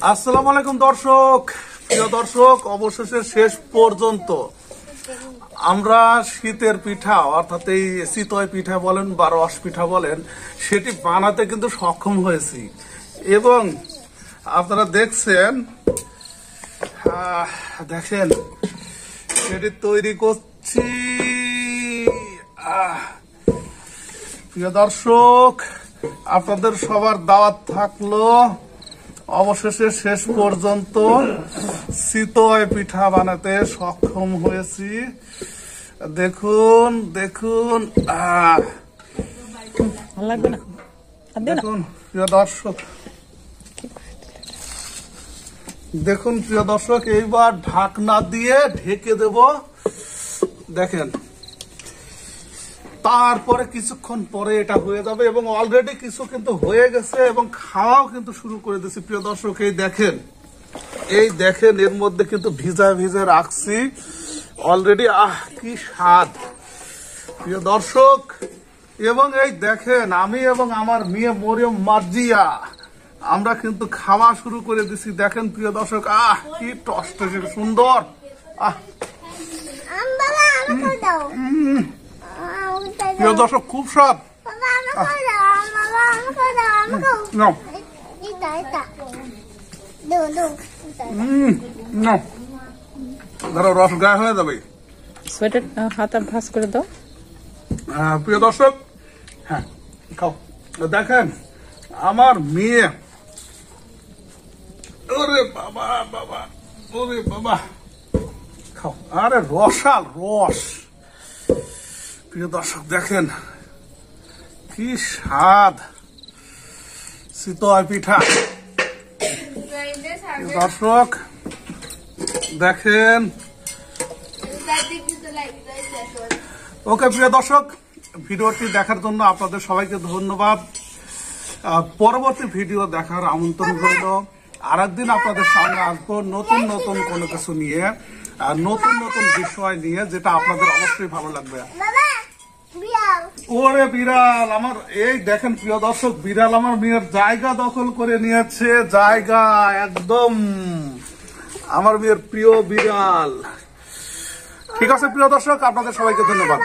আসসালামু আলাইকুম দর্শক, প্রিয় দর্শক, অবশেষে শেষ পর্যন্ত আমরা শীতের পিঠা অর্থাৎ এই চিতই পিঠা বলেন বা রস পিঠা বলেন সেটি বানাতে কিন্তু সক্ষম হয়েছি এবং আপনারা দেখছেন দেখেন সেটি তৈরি করছি। প্রিয় দর্শক, আপনাদের সবার দাওয়াত থাকলো। অবশেষে শেষ পর্যন্ত চিতই পিঠা বানাতে সক্ষম হয়েছি। দেখুন দেখুন দেখুন প্রিয় দর্শক, দেখুন প্রিয় দর্শক, এইবার ঢাকনা দিয়ে ঢেকে দেব। দেখেন, তারপরে কিছুক্ষণ পরে এটা হয়ে যাবে এবং অলরেডি কিছু কিন্তু হয়ে গেছে এবং খাওয়াও কিন্তু শুরু করে দিয়েছি। প্রিয় দর্শক, এই দেখেন এর মধ্যে কিন্তু ভিজা ভিজা রাখছি অলরেডি। কি স্বাদ প্রিয় দর্শক। এবং এই দেখেন আমি এবং আমার মেয়ে মরিয়ম মার্জিয়া আমরা কিন্তু খাওয়া শুরু করে দিছি। দেখেন প্রিয় দর্শক, কি টস্টে সুন্দর। প্রিয় দর্শক, খুব স্বাদ। ধরো রস গায়ে হয়ে যাবে। সোয়েটার হাত ভাঁজ করে দাও। প্রিয় দর্শক, হ্যাঁ খাও। দেখেন আমার মেয়ে, ওরে বাবা বাবা, ওরে বাবা, খাও। আরে রসাল রস। প্রিয় দর্শক, দেখেন কি স্বাদ চিতই পিঠা। দর্শক দেখেন। ওকে প্রিয় দর্শক, ভিডিওটি দেখার জন্য আপনাদের সবাইকে ধন্যবাদ। পরবর্তী ভিডিও দেখার আমন্ত্রণ রইল। আরেকদিন আপনাদের সামনে আসবো নতুন নতুন কোনো কিছু নিয়ে, নতুন নতুন বিষয় নিয়ে, যেটা আপনাদের অবশ্যই ভালো লাগবে। ওরে বিড়াল আমার, এই দেখেন প্রিয় দর্শক, বিড়াল আমার মেয়ের জায়গা দখল করে নিয়েছে। জায়গা একদম আমার মেয়ের প্রিয় বিড়াল। ঠিক আছে প্রিয় দর্শক, আপনাদের সবাইকে ধন্যবাদ।